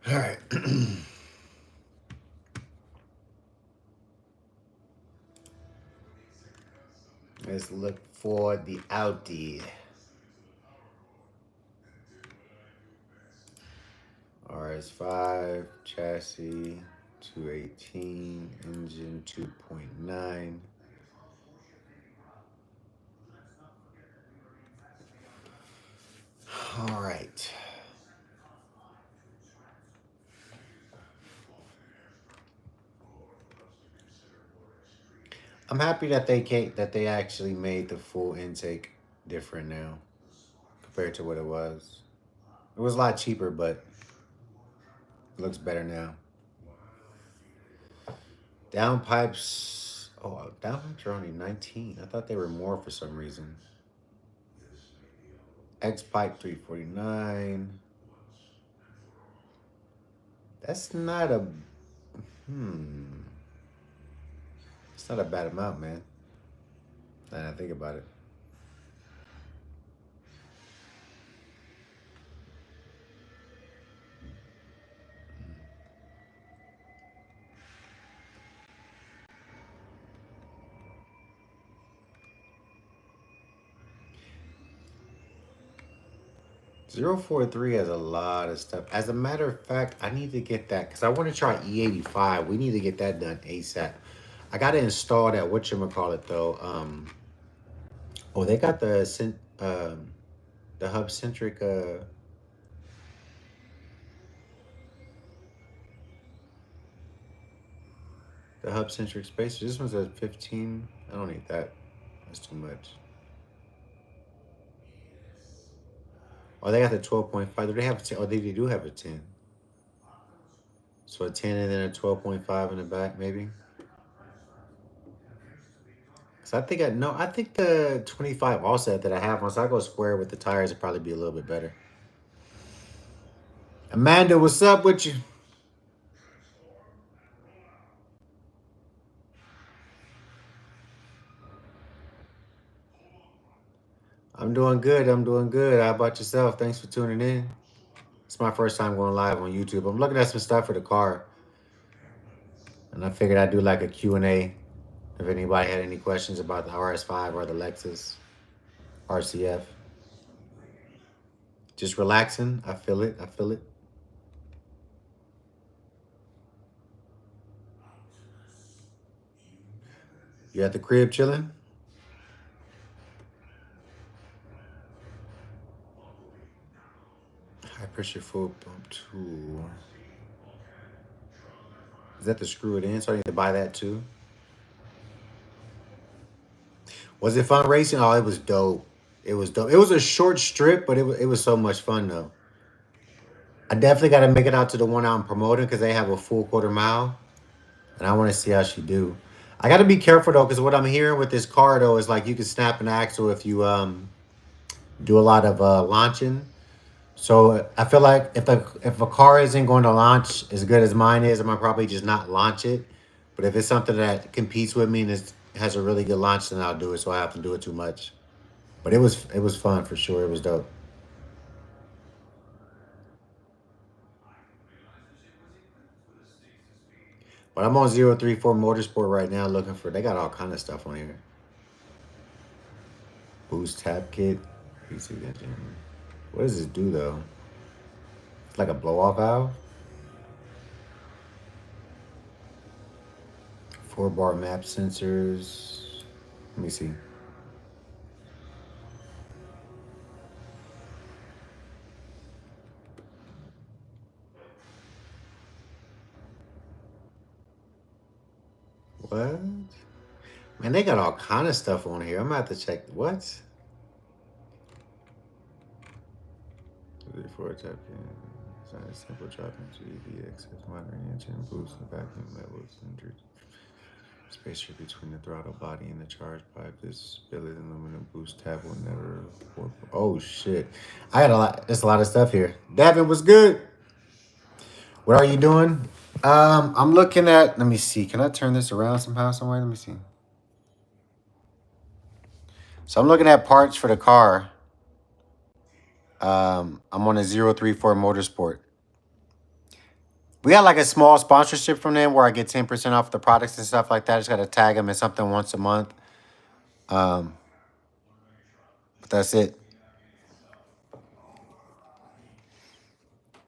All right. Let's look for the Audi. RS5, chassis 218, engine 2.9. All right. I'm happy that they actually made the full intake different now compared to what it was. It was a lot cheaper, but it looks better now. Downpipes. Oh, downpipes are only 19. I thought they were more for some reason. X pipe 349. That's not a hmm. It's not a bad amount, man. Now that I think about it. 043 has a lot of stuff. As a matter of fact, I need to get that because I want to try E85. We need to get that done ASAP. I got to install that whatchamacallit though. Oh, they got the hub centric the hub centric spacer. This one's a 15. I don't need that. That's too much. Oh, they got the 12.5. Do they have a 10? Oh, they do have a 10. So a 10 and then a 12.5 in the back, maybe. So I think I think the 25 offset that I have, once I go square with the tires, it'd probably be a little bit better. Amanda, what's up with you? I'm doing good. I'm doing good. How about yourself? Thanks for tuning in. It's my first time going live on YouTube. I'm looking at some stuff for the car, and I figured I'd do like a Q&A if anybody had any questions about the RS5 or the Lexus RCF. Just relaxing. I feel it. I feel it. You at the crib chilling? High pressure full pump tool. Is that to screw it in? So I need to buy that too. Was it fun racing? Oh, it was dope. It was dope. It was a short strip, but it was so much fun though. I definitely got to make it out to the one I'm promoting because they have a full quarter mile, and I want to see how she do. I got to be careful though because what I'm hearing with this car though is like you can snap an axle if you do a lot of launching. So I feel like if a car isn't going to launch as good as mine is, I'm gonna probably just not launch it. But if it's something that competes with me and has a really good launch, then I'll do it. So I have to do it too much. But it was fun for sure. It was dope. But I'm on 034 Motorsport right now looking for. They got all kind of stuff on here. Boost tap kit. PC engine. What does this do though? It's like a blow off valve. 4-bar map sensors. Let me see. What? Man, they got all kind of stuff on here. I'm gonna have to check. What? 34 tap kit. Design a simple drop into EVX. Monitoring engine boost and vacuum levels. Spacer between the throttle body and the charge pipe. This billet aluminum boost tab will never. Oh shit! I got a lot. There's a lot of stuff here. Davin was good. What are you doing? I'm looking at. Let me see. Can I turn this around somehow, some way? Let me see. So I'm looking at parts for the car. I'm on a 034 Motorsport. We got like a small sponsorship from them where I get 10% off the products and stuff like that. I just got to tag them in something once a month. Um, but that's it.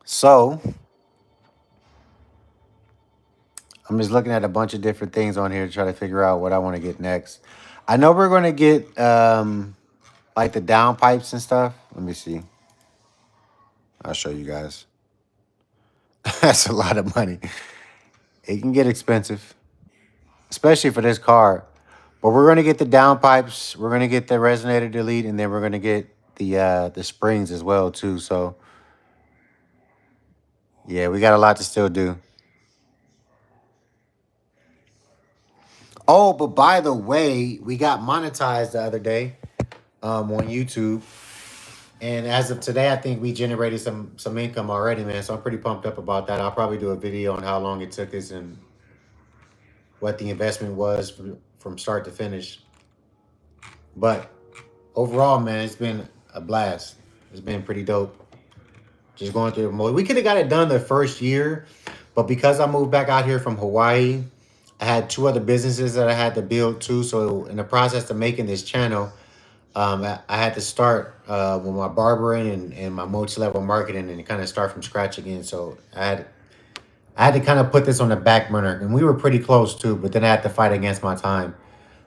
So I'm just looking at a bunch of different things on here to try to figure out what I want to get next. I know we're going to get like the downpipes and stuff. Let me see. I'll show you guys. That's a lot of money. It can get expensive, especially for this car. But we're gonna get the downpipes. We're gonna get the resonator delete, and then we're gonna get the springs as well too. So yeah, we got a lot to still do. Oh, but by the way, we got monetized the other day on YouTube, and as of today, I think we generated some income already, man. So I'm pretty pumped up about that. I'll probably do a video on how long it took us and what the investment was from start to finish. But overall, man, it's been a blast. It's been pretty dope. Just going through the mode. We could have got it done the first year, but because I moved back out here from Hawaii, I had two other businesses that I had to build too. So in the process of making this channel, I had to start with my barbering and my multi-level marketing and kind of start from scratch again. So I had to kind of put this on the back burner, and we were pretty close too. But then I had to fight against my time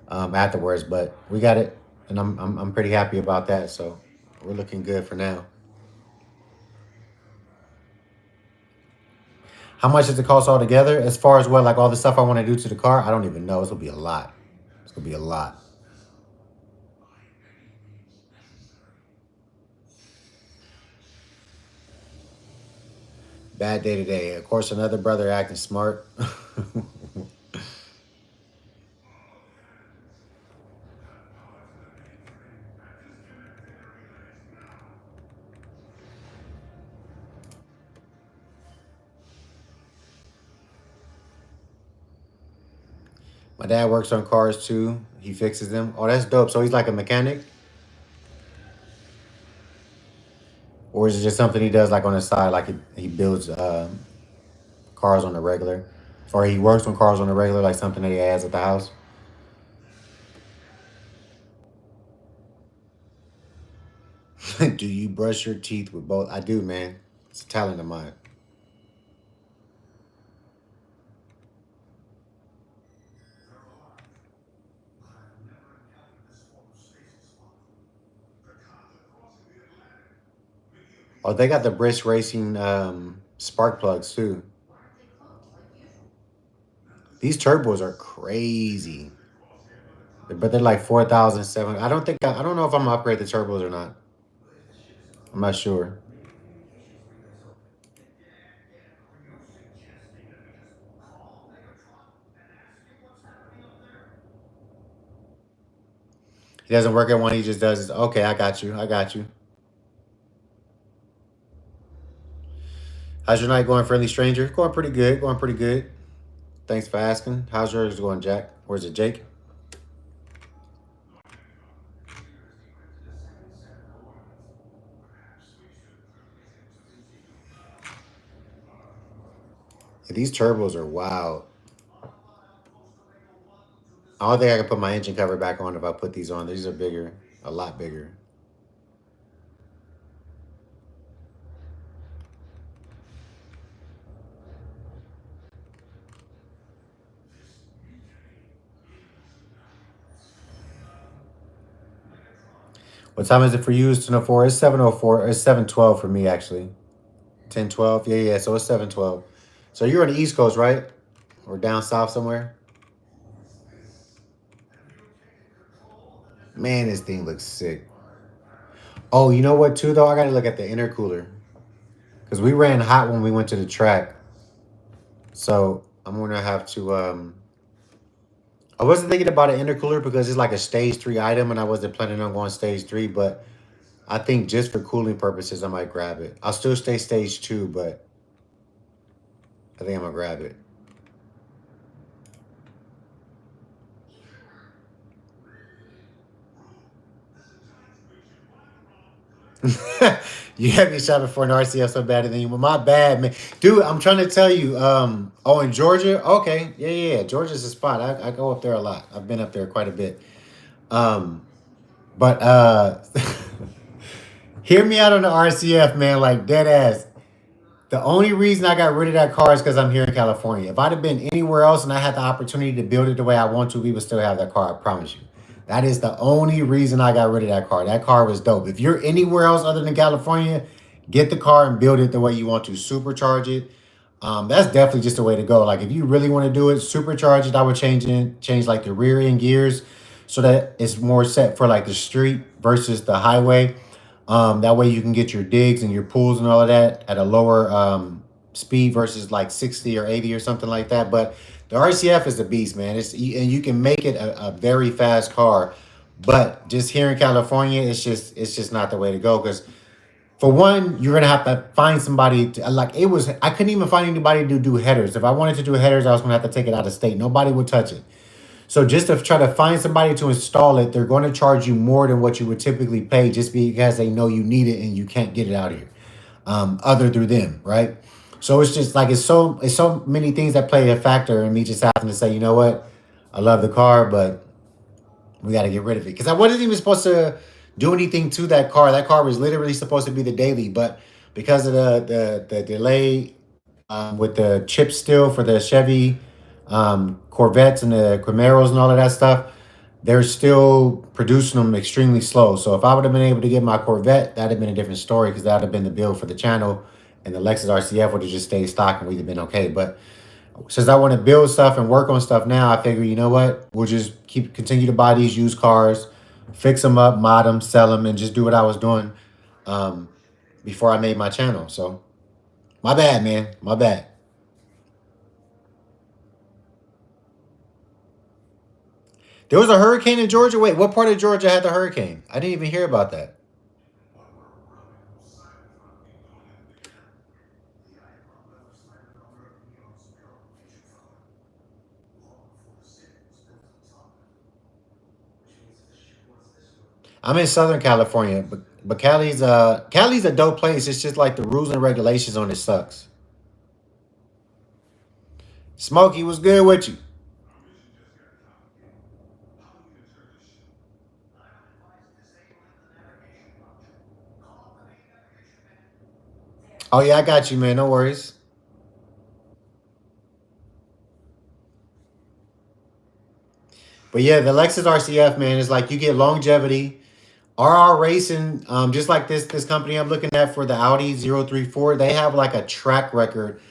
afterwards. But we got it, and I'm pretty happy about that. So we're looking good for now. How much does it cost altogether? As far as what, like all the stuff I want to do to the car, I don't even know. It's gonna be a lot. It's gonna be a lot. Bad day today. Of course, another brother acting smart. My dad works on cars too. He fixes them. Oh, that's dope. So he's like a mechanic, or is it just something he does like on the side, like he builds cars on the regular, or he works on cars on the regular, like something that he has at the house? Do you brush your teeth with both? I do, man. It's a talent of mine. Oh, they got the Brisk Racing spark plugs too. These turbos are crazy, but they're like 4,700. I don't know if I'm gonna upgrade the turbos or not. I'm not sure. He doesn't work at one. He just does his. Okay, I got you. I got you. How's your night going, friendly stranger? Going pretty good. Going pretty good. Thanks for asking. How's yours going, Jack? Or is it Jake? Yeah, these turbos are wild. I don't think I can put my engine cover back on if I put these on. These are bigger, a lot bigger. What time is it for you? It's 10:04. It's 7:04. It's 7:12 for me actually. 10:12. Yeah, yeah. So it's 7:12. So you're on the East Coast, right? Or down south somewhere? Man, this thing looks sick. Oh, you know what too though? I gotta look at the intercooler. Because we ran hot when we went to the track. So I'm gonna have to I wasn't thinking about an intercooler because it's like a stage 3 item and I wasn't planning on going stage 3, but I think just for cooling purposes I might grab it. I'll still stay stage 2, but I think I'm gonna grab it. You had me shopping for an RCF so bad than you. But my bad, man. Dude, I'm trying to tell you. Oh, in Georgia? Okay. Yeah. Georgia's a spot. I go up there a lot. I've been up there quite a bit. Um, but hear me out on the RCF, man. Like dead ass. The only reason I got rid of that car is because I'm here in California. If I'd have been anywhere else and I had the opportunity to build it the way I want to, we would still have that car. I promise you. That is the only reason I got rid of that car. That car was dope. If you're anywhere else other than California, get the car and build it the way you want to. Supercharge it. That's definitely just the way to go. Like if you really want to do it, supercharge it. I would change like the rear end gears so that it's more set for like the street versus the highway. That way you can get your digs and your pulls and all of that at a lower speed versus like 60 or 80 or something like that. But the RCF is a beast, man. And you can make it a very fast car. But just here in California, it's just not the way to go because for one, you're gonna have to find somebody to, like it was. I couldn't even find anybody to do headers. If I wanted to do headers, I was gonna have to take it out of state. Nobody would touch it. So just to try to find somebody to install it, they're going to charge you more than what you would typically pay just because they know you need it and you can't get it out here, other through them, right? So it's just like it's so many things that play a factor in me just having to say, you know what, I love the car, but we got to get rid of it because I wasn't even supposed to do anything to that car. That car was literally supposed to be the daily, but because of the delay with the chip still for the Chevy Corvettes and the Camaros and all of that stuff, they're still producing them extremely slow. So if I would have been able to get my Corvette, that'd have been a different story because that'd have been the build for the channel, and the Lexus RCF would have just stayed stock and we'd have been okay. But since I want to build stuff and work on stuff now, I figure, you know what, we'll just continue to buy these used cars, fix them up, mod them, sell them, and just do what I was doing um, before I made my channel. So my bad, man, my bad. There was a hurricane in Georgia. Wait, what part of Georgia had the hurricane? I didn't even hear about that. I'm in Southern California, but Cali's a dope place. It's just like the rules and regulations on it sucks. Smokey was good with you. Oh yeah, I got you, man. No worries. But yeah, the Lexus RCF, man, is like you get longevity. RR Racing, just like this company I'm looking at for the Audi 034, they have like a track record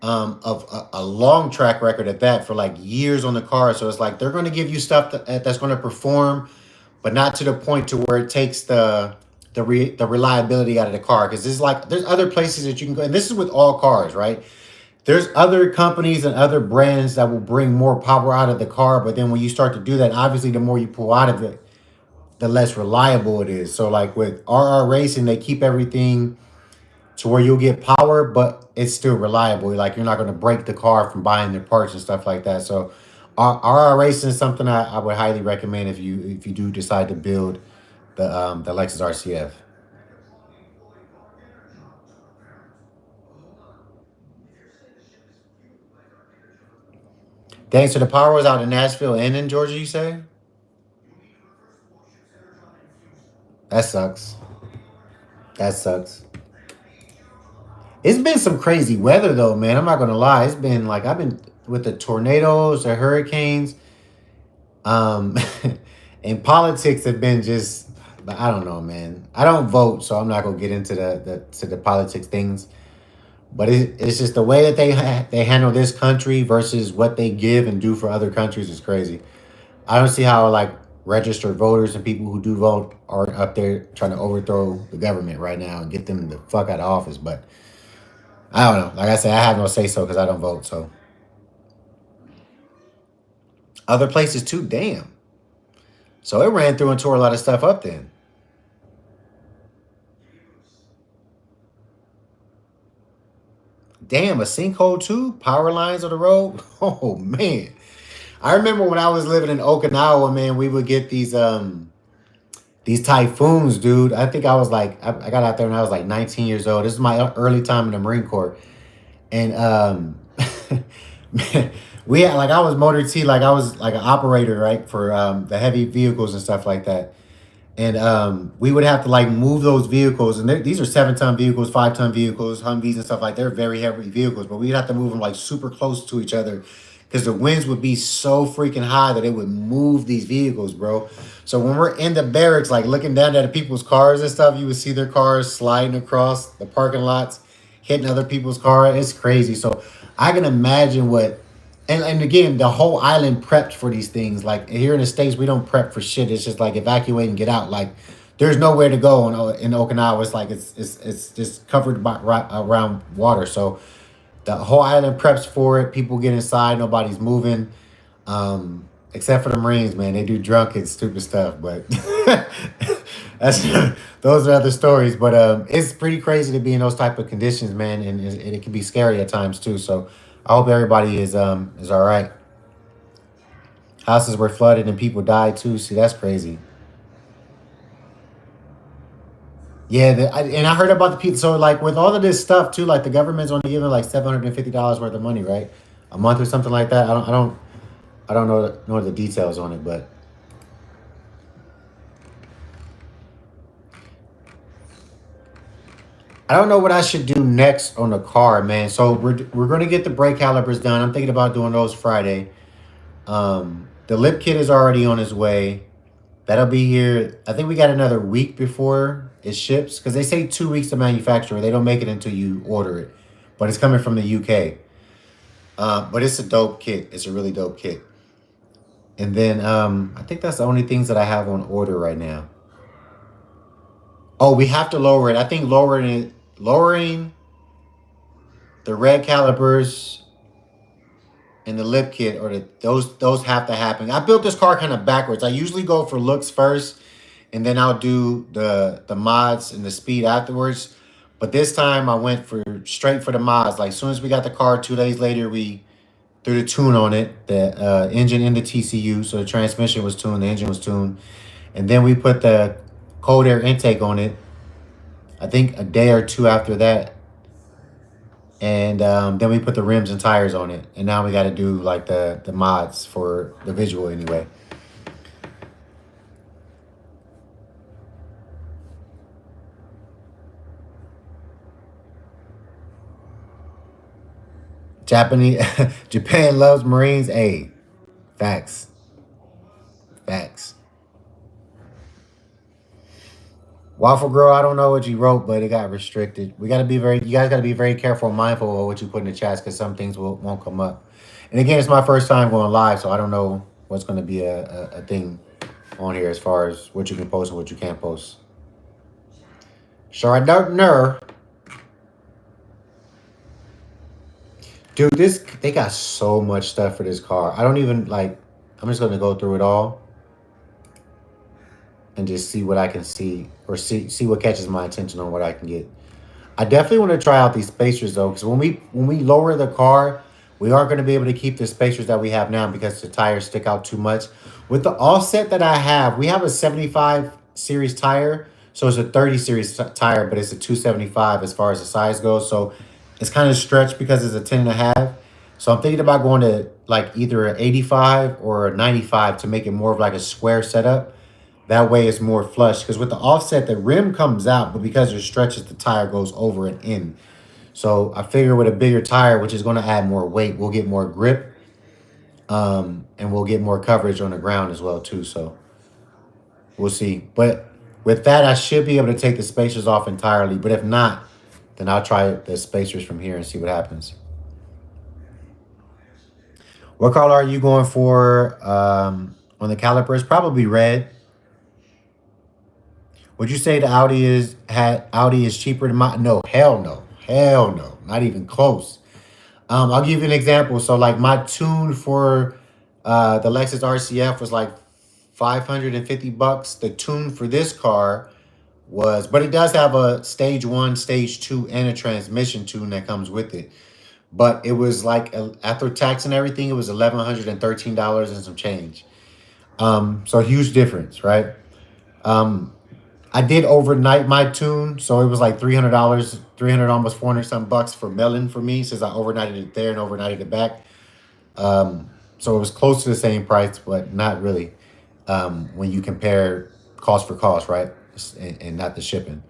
of a long track record at that for like years on the car. So it's like they're going to give you stuff that's going to perform, but not to the point to where it takes the reliability out of the car. Because there's other places that you can go, and this is with all cars, right? There's other companies and other brands that will bring more power out of the car, but then when you start to do that, obviously the more you pull out of it, the less reliable it is. So like with RR Racing, they keep everything to where you'll get power, but it's still reliable. Like you're not going to break the car from buying their parts and stuff like that. So RR Racing is something I would highly recommend if you do decide to build the Lexus RCF. Thanks to the power was out in Nashville and in Georgia, you say? That sucks. That sucks. It's been some crazy weather though, man. I'm not gonna lie. It's been like I've been with the tornadoes, the hurricanes, um, and politics have been just. But I don't know, man. I don't vote, so I'm not gonna get into the politics things. But it's just the way that they handle this country versus what they give and do for other countries is crazy. I don't see how like registered voters and people who do vote are up there trying to overthrow the government right now and get them the fuck out of office. But I don't know. Like I said, I have no say so because I don't vote. So other places too. Damn. So it ran through and tore a lot of stuff up. Then damn, a sinkhole too. Power lines on the road. Oh man. I remember when I was living in Okinawa, man. We would get these. these typhoons, dude. I think I was like, I got out there when I was like 19 years old. This is my early time in the Marine Corps. And we had like I was motor T, like I was like an operator, right, for the heavy vehicles and stuff like that. And we would have to like move those vehicles, and these are 7-ton vehicles, 5-ton vehicles, Humvees and stuff like. They're very heavy vehicles, but we'd have to move them like super close to each other because the winds would be so freaking high that it would move these vehicles, bro. So when we're in the barracks, like looking down at people's cars and stuff, you would see their cars sliding across the parking lots, hitting other people's cars. It's crazy. So I can imagine what. And again, the whole island prepped for these things. Like here in the States, we don't prep for shit. It's just like evacuate and get out. Like there's nowhere to go in Okinawa. It's like it's just covered by right around water. So the whole island preps for it. People get inside. Nobody's moving, except for the Marines. Man, they do drunk and stupid stuff. But that's those are other stories. But it's pretty crazy to be in those type of conditions, man, and it can be scary at times too. So I hope everybody is all right. Houses were flooded and people died too. See, that's crazy. Yeah, and I heard about the people. So like with all of this stuff too, like the government's only giving like $750 worth of money, right? A month or something like that. I don't know the details on it, but I don't know what I should do next on the car, man. So we're gonna get the brake calipers done. I'm thinking about doing those Friday. The lip kit is already on its way. That'll be here. I think we got another week before it ships because they say 2 weeks to manufacture. They don't make it until you order it, but it's coming from the UK. But it's a dope kit. It's a really dope kit. And then I think that's the only things that I have on order right now. Oh, we have to lower it. I think lowering the red calipers and the lip kit or those have to happen. I built this car kind of backwards. I usually go for looks first and then I'll do the mods and the speed afterwards. But this time I went for straight for the mods. Like as soon as we got the car, 2 days later we threw the tune on it, the engine in the TCU, so the transmission was tuned, the engine was tuned, and then we put the cold air intake on it. I think a day or two after that, and then we put the rims and tires on it, and now we got to do like the mods for the visual anyway. Japanese Japan loves Marines. Hey, facts, facts. Waffle Girl, I don't know what you wrote, but it got restricted. We got to be very, you guys got to be very careful and mindful of what you put in the chats because some things won't come up. And again, it's my first time going live, so I don't know what's going to be a thing on here as far as what you can post and what you can't post. So I don't know. Dude, they got so much stuff for this car. I don't even like, I'm just going to go through it all and just see what I can see or see what catches my attention on what I can get. I definitely want to try out these spacers though, because when we lower the car, we aren't going to be able to keep the spacers that we have now because the tires stick out too much. With the offset that I have, we have a 75 series tire, so it's a 30 series tire, but it's a 275 as far as the size goes. So it's kind of stretched because it's a 10 and a half. So I'm thinking about going to like either an 85 or a 95 to make it more of like a square setup. That way it's more flush because with the offset, the rim comes out, but because it stretches, the tire goes over and in. So I figure with a bigger tire, which is going to add more weight, we'll get more grip, and we'll get more coverage on the ground as well too. So we'll see. But with that, I should be able to take the spacers off entirely. But if not, then I'll try the spacers from here and see what happens. What color are you going for on the calipers? Probably red. Would you say the Audi is cheaper than my? No, hell no, not even close. I'll give you an example. So like my tune for the Lexus RCF was like $550. The tune for this car was, but it does have a stage one, stage two, and a transmission tune that comes with it. But it was like after tax and everything, it was $1,113 and some change. So huge difference, right? Um, I did overnight my tune, so it was like $300, 300 almost 400 some bucks for mailing for me since I overnighted it there and overnighted it back. So it was close to the same price, but not really when you compare cost for cost, right? And not the shipping.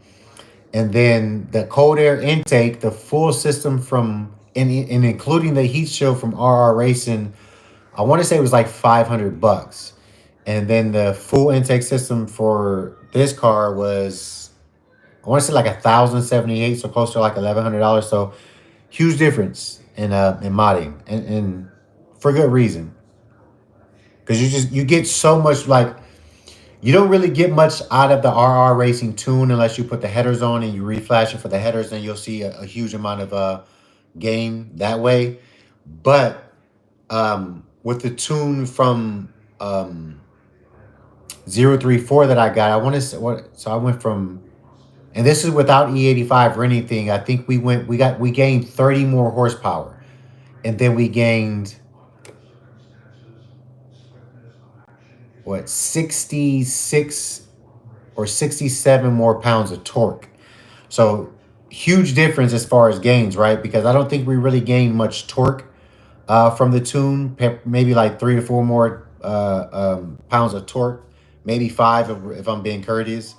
And then the cold air intake, the full system from and including the heat shield from RR Racing, I want to say it was like $500. And then the full intake system for this car was I want to say like 1,078, so close to like $1,100. So huge difference in modding and for good reason because you get so much like you don't really get much out of the RR Racing tune unless you put the headers on and you reflash it for the headers, and you'll see a huge amount of gain that way. But with the tune from 034 that I got, I want to say what. So I went from, and this is without E85 or anything. I think we gained 30 more horsepower, and then we gained what 66 or 67 more pounds of torque. So huge difference as far as gains, right? Because I don't think we really gained much torque from the tune. Maybe like 3 to 4 more pounds of torque, maybe five if I'm being courteous.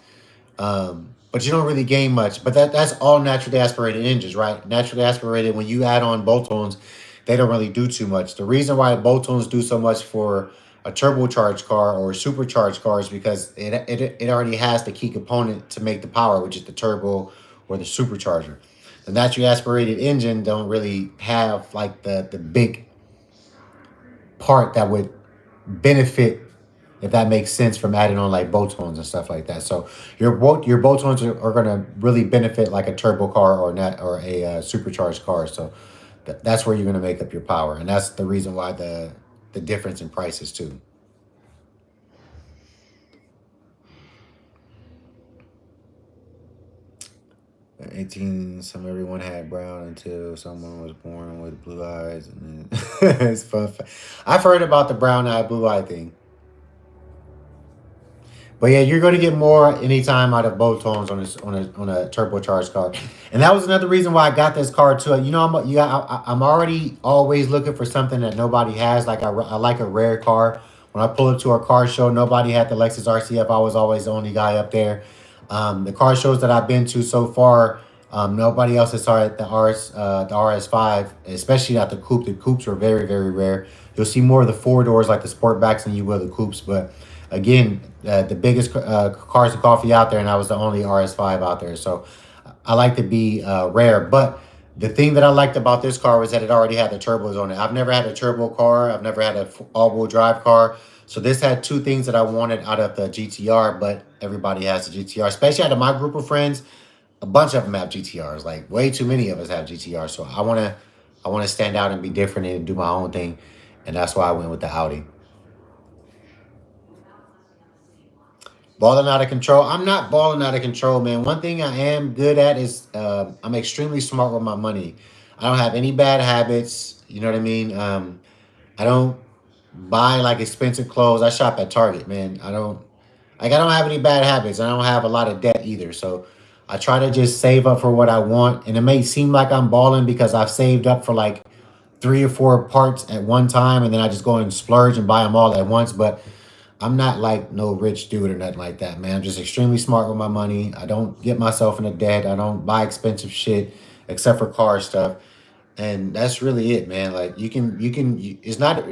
But you don't really gain much. But that's all naturally aspirated engines, right? Naturally aspirated. When you add on bolt-ons, they don't really do too much. The reason why bolt-ons do so much for a turbocharged car or a supercharged car is because it already has the key component to make the power, which is the turbo or the supercharger. The naturally aspirated engine don't really have like the big part that would benefit, if that makes sense, from adding on like bolt-ons and stuff like that. So your bolt-ons are going to really benefit like a turbo car or not or a supercharged car. So that's where you're going to make up your power, and that's the reason why the difference in prices too. 18, some everyone had brown until someone was born with blue eyes, and then it's fun. I've heard about the brown eye, blue eye thing. But yeah, you're going to get more anytime out of both tones on a turbocharged car, and that was another reason why I got this car too. You know, I'm already always looking for something that nobody has. Like I like a rare car. When I pull up to a car show, nobody had the Lexus RCF. I was always the only guy up there. The car shows that I've been to so far, nobody else has started the RS5, especially not the coupe. The coupes are very, very rare. You'll see more of the four doors like the Sportbacks than you will the coupes. But again, the biggest cars of coffee out there, and I was the only RS5 out there. So I like to be rare. But the thing that I liked about this car was that it already had the turbos on it. I've never had a turbo car. I've never had a all-wheel drive car. So this had two things that I wanted out of the GTR, but everybody has the GTR, especially out of my group of friends. A bunch of them have GTRs. Like way too many of us have GTRs. So I wanna stand out and be different and do my own thing, and that's why I went with the Audi. Balling out of control. I'm not balling out of control, man. One thing I am good at is I'm extremely smart with my money. I don't have any bad habits. You know what I mean? I don't buy like expensive clothes. I shop at Target, man. I don't have any bad habits. I don't have a lot of debt either. So I try to just save up for what I want. And it may seem like I'm balling because I've saved up for like 3 or 4 parts at one time, and then I just go and splurge and buy them all at once. But I'm not like no rich dude or nothing like that, man. I'm just extremely smart with my money. I don't get myself into debt. I don't buy expensive shit except for car stuff. And that's really it, man. Like it's not,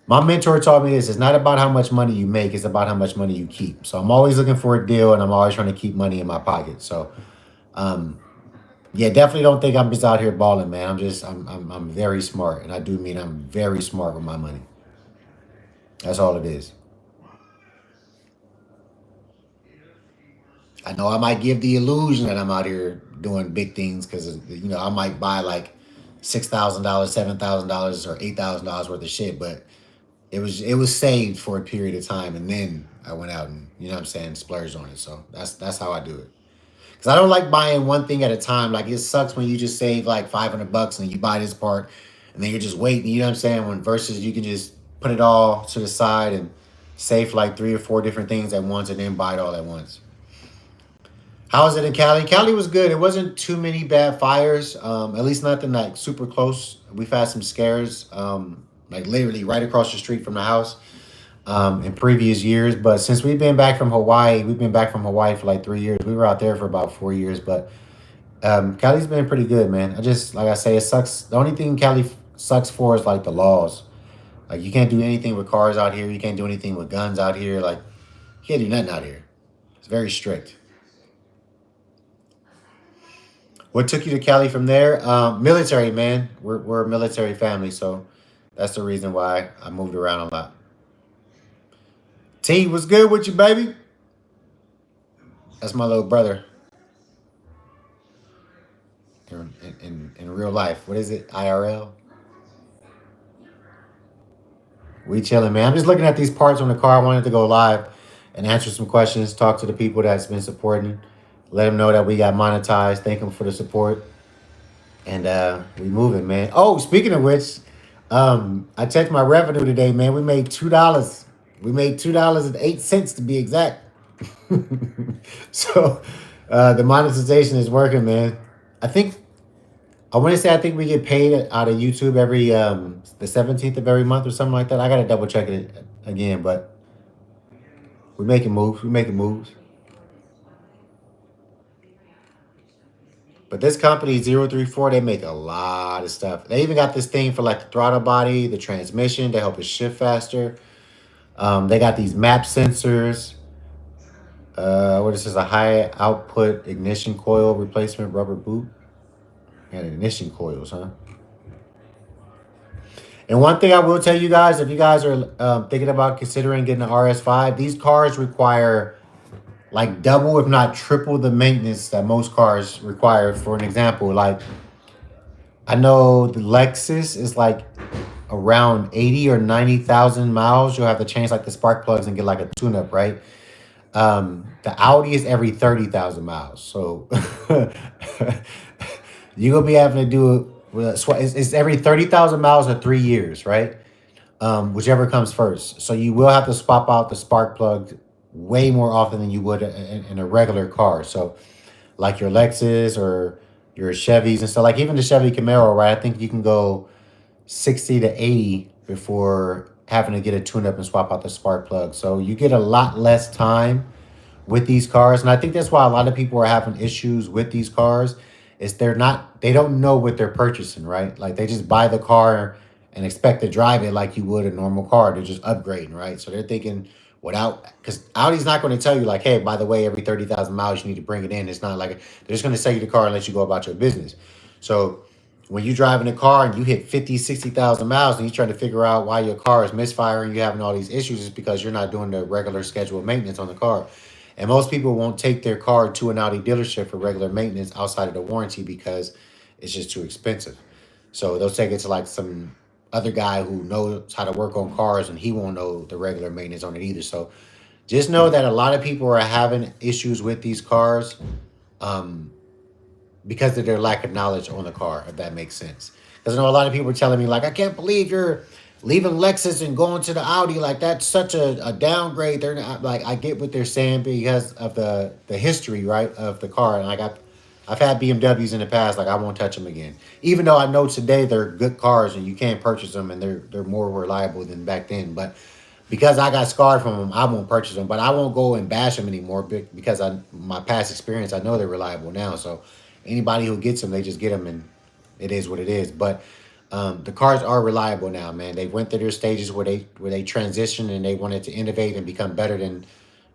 my mentor taught me this. It's not about how much money you make, it's about how much money you keep. So I'm always looking for a deal, and I'm always trying to keep money in my pocket. So um yeah, definitely don't think I'm just out here balling, man. I'm very smart, and I do mean I'm very smart with my money. That's all it is. I know I might give the illusion that I'm out here doing big things because I might buy like $6,000, $7,000, or $8,000 worth of shit, but it was saved for a period of time, and then I went out and what I'm saying, splurged on it. So that's how I do it. Because I don't like buying one thing at a time. Like it sucks when you just save like $500 and you buy this part, and then you're just waiting. You know what I'm saying? When versus you can just put it all to the side and save like 3 or 4 different things at once and then buy it all at once. How was it in Cali? Cali was good. It wasn't too many bad fires. At least nothing like super close. We've had some scares, like literally right across the street from the house, in previous years. But since we've been back from Hawaii, we've been back from Hawaii for like 3 years. We were out there for about 4 years, but Cali's been pretty good, man. I just like I say, it sucks. The only thing Cali sucks for is like the laws. Like you can't do anything with cars out here. You can't do anything with guns out here. Like you can't do nothing out here. It's very strict. What took you to Cali from there? Military, man. We're a military family, so that's the reason why I moved around a lot. T, what's good with you, baby? That's my little brother in real life. What is it? IRL? We chilling, man. I'm just looking at these parts on the car. I wanted to go live and answer some questions, talk to the people that's been supporting, let them know that we got monetized. Thank them for the support. And we moving, man. Oh, speaking of which, I checked my revenue today, man. We made $2. We made $2.08 to be exact. So the monetization is working, man. I think I want to say I think we get paid out of YouTube every the 17th of every month or something like that. I gotta double check it again, but we're making moves. We're making moves. But this company 034, they make a lot of stuff. They even got this thing for like the throttle body, the transmission to help it shift faster. They got these map sensors. What is this? A high output ignition coil replacement rubber boot. And ignition coils, huh? And one thing I will tell you guys, if you guys are thinking about considering getting an RS5, these cars require like double, if not triple, the maintenance that most cars require. For an example, like I know the Lexus is like around 80 or 90,000 miles. You'll have to change like the spark plugs and get like a tune-up, right? The Audi is every 30,000 miles. So you're gonna be having to do it's every 30,000 miles or 3 years, right? Whichever comes first. So you will have to swap out the spark plug way more often than you would in a regular car. So like your Lexus or your Chevys and stuff, like even the Chevy Camaro, right? I think you can go 60 to 80 before having to get a tune up and swap out the spark plug. So you get a lot less time with these cars. And I think that's why a lot of people are having issues with these cars is they don't know what they're purchasing, right? Like they just buy the car and expect to drive it like you would a normal car. They're just upgrading, right? So they're thinking because Audi's not going to tell you like, hey, by the way, every 30,000 miles you need to bring it in. It's not like they're just going to sell you the car and let you go about your business. So when you drive in a car and you hit 50, 60,000 miles and you're trying to figure out why your car is misfiring, you're having all these issues, is because you're not doing the regular scheduled maintenance on the car. And most people won't take their car to an Audi dealership for regular maintenance outside of the warranty because it's just too expensive. So they'll take it to like some other guy who knows how to work on cars and he won't know the regular maintenance on it either. So just know that a lot of people are having issues with these cars because of their lack of knowledge on the car, if that makes sense. Because I know a lot of people are telling me like, I can't believe you're leaving Lexus and going to the Audi. Like that's such a downgrade. They're not like, I get what they're saying because of the history, right, of the car. And like I've had BMWs in the past. Like I won't touch them again, even though I know today they're good cars and you can't purchase them and they're more reliable than back then. But because I got scarred from them, I won't purchase them. But I won't go and bash them anymore because my past experience, I know they're reliable now. So anybody who gets them, they just get them and it is what it is. But the cars are reliable now, man. They went through their stages where they transitioned and they wanted to innovate and become better than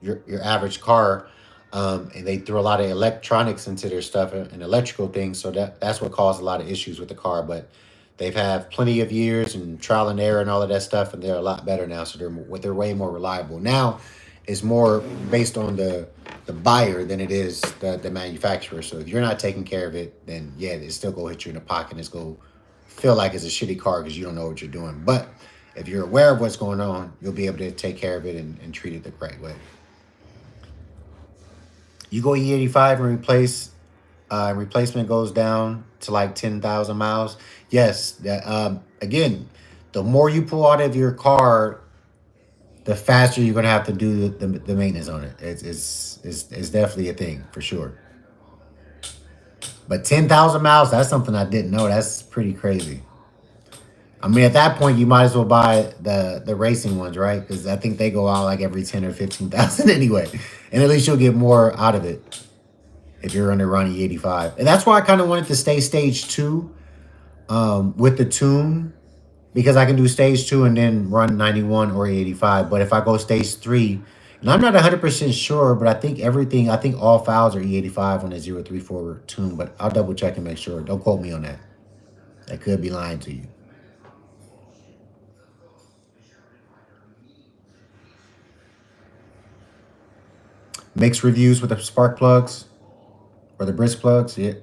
your average car. And they threw a lot of electronics into their stuff and electrical things. So that's what caused a lot of issues with the car. But they've had plenty of years and trial and error and all of that stuff, and they're a lot better now. So they're way more reliable. Now it's more based on the buyer than it is the manufacturer. So if you're not taking care of it, then yeah, it's still gonna hit you in the pocket and it's gonna feel like it's a shitty car because you don't know what you're doing. But if you're aware of what's going on, you'll be able to take care of it and treat it the right way. You go E85 and replacement goes down to like 10,000 miles. Yes, that again, the more you pull out of your car, the faster you're gonna have to do the maintenance on it. It's definitely a thing for sure. But 10,000 miles, that's something I didn't know. That's pretty crazy. I mean, at that point, you might as well buy the racing ones, right? Because I think they go out like every 10 or 15,000 anyway, and at least you'll get more out of it if you're under run E85. And that's why I kind of wanted to stay stage 2 with the tune, because I can do stage 2 and then run 91 or E85. But if I go stage 3, and I'm not 100% sure, but I think all files are E85 on the 034 tune, but I'll double check and make sure. Don't quote me on that. I could be lying to you. Mixed reviews with the spark plugs or the brisk plugs. Yeah.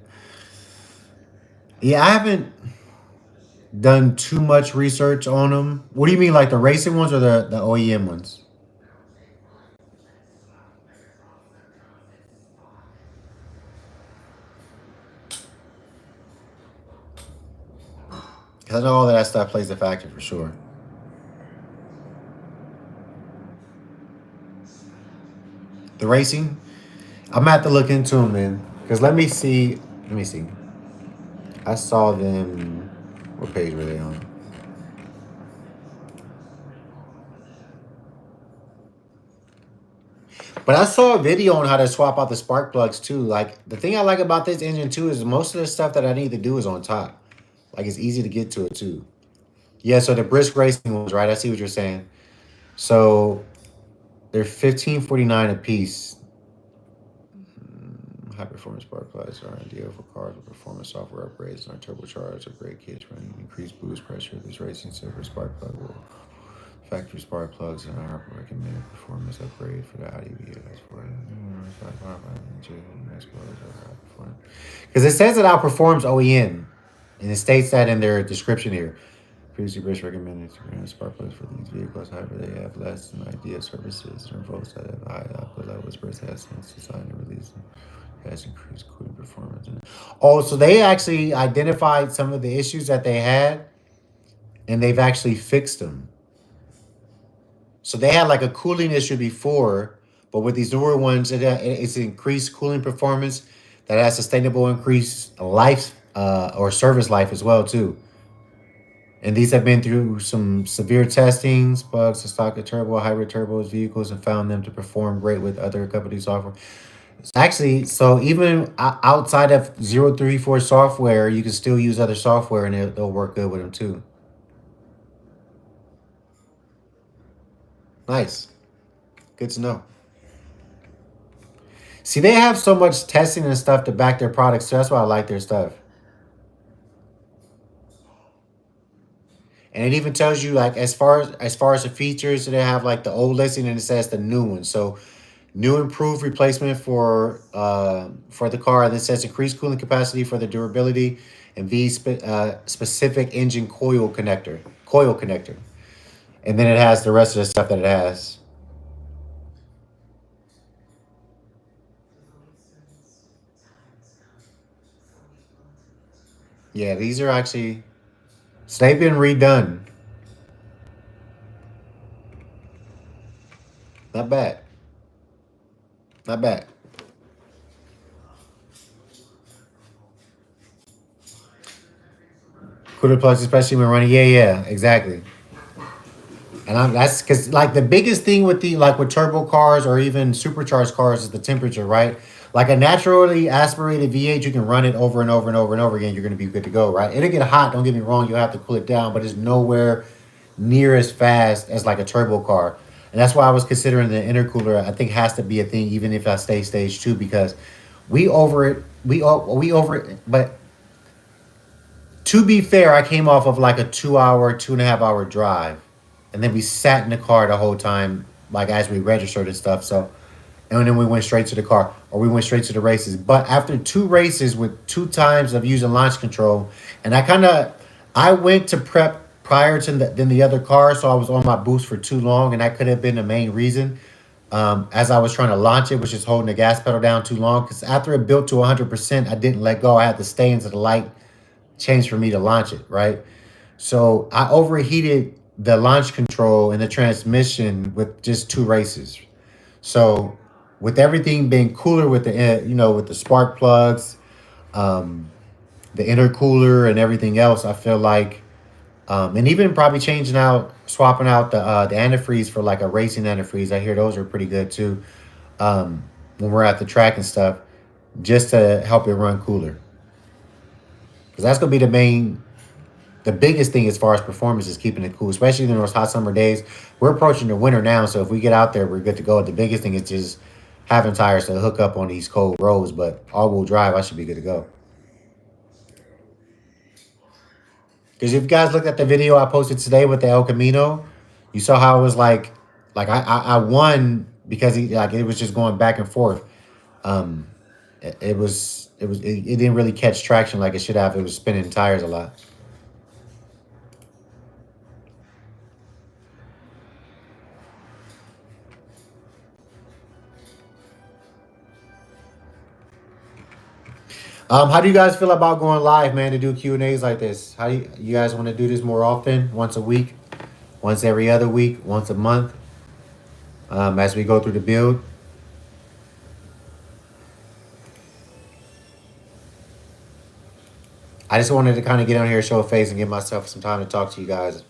Yeah, I haven't done too much research on them. What do you mean, like the racing ones or the OEM ones? Because I know all that stuff plays a factor for sure. The racing, I'm gonna have to look into them then. Because let me see. Let me see. I saw them. What page were they on? But I saw a video on how to swap out the spark plugs too. Like the thing I like about this engine too is most of the stuff that I need to do is on top. Like it's easy to get to it too. Yeah, so the brisk racing ones, right? I see what you're saying. So they're 1549 a piece. High performance spark plugs are ideal for cars with performance software upgrades and are turbocharged upgrade kits running increased boost pressure. This racing silver spark plug will factory spark plugs and our recommended performance upgrade for the Audi VS because it says it outperforms OEM, and it states that in their description here. Previously, British recommended spark plugs for these vehicles. However, they have less than ideal services and volts that have high output levels. British has since designed and released has increased cooling performance. Oh, so they actually identified some of the issues that they had, and they've actually fixed them. So they had like a cooling issue before, but with these newer ones, it's increased cooling performance that has sustainable increased life or service life as well too. And these have been through some severe testings, bugs to stock of turbo, hybrid turbos, vehicles, and found them to perform great with other company software. Actually, so even outside of 034 software, you can still use other software and they'll work good with them too. Nice. Good to know. See, they have so much testing and stuff to back their products, so that's why I like their stuff. And it even tells you like as far as the features, they have like the old listing and it says the new one. So new improved replacement for the car. And it says increased cooling capacity for the durability and specific engine coil connector. And then it has the rest of the stuff that it has. Yeah, these are actually, so they've been redone. Not bad. Not bad. Cooler plugs, especially when running. Yeah, exactly. And that's because like the biggest thing with the like with turbo cars or even supercharged cars is the temperature, right? Like a naturally aspirated V8, you can run it over and over and over and over again. You're going to be good to go, right? It'll get hot. Don't get me wrong. You'll have to cool it down, but it's nowhere near as fast as like a turbo car. And that's why I was considering the intercooler. I think has to be a thing, even if I stay stage 2, because we over it. We over it. But to be fair, I came off of like a 2 hour, 2.5 hour drive, and then we sat in the car the whole time, like as we registered and stuff. So, and then we went straight to the car, or we went straight to the races. But after 2 races with 2 times of using launch control, and I went to prep prior to than the other car, so I was on my boost for too long, and that could have been the main reason. As I was trying to launch it, was just holding the gas pedal down too long. Because after it built to 100%, I didn't let go. I had to stay into the light change for me to launch it, right? So I overheated the launch control and the transmission with just two races. So with everything being cooler with the with the spark plugs, um, the intercooler and everything else, I feel like, and even probably changing out, swapping out the antifreeze for like a racing antifreeze. I hear those are pretty good too. When we're at the track and stuff, just to help it run cooler, because that's gonna be the biggest thing as far as performance is keeping it cool, especially in those hot summer days. We're approaching the winter now, so if we get out there, we're good to go. The biggest thing is just having tires to hook up on these cold roads, but all-wheel drive, I should be good to go. Because if you guys looked at the video I posted today with the El Camino, you saw how it was like I won because it was just going back and forth. Um, it didn't really catch traction like it should have. It was spinning tires a lot. How do you guys feel about going live, man, to do Q&As like this? How do you guys want to do this more often? Once a week, once every other week, once a month, as we go through the build? I just wanted to kind of get on here, show a face, and give myself some time to talk to you guys.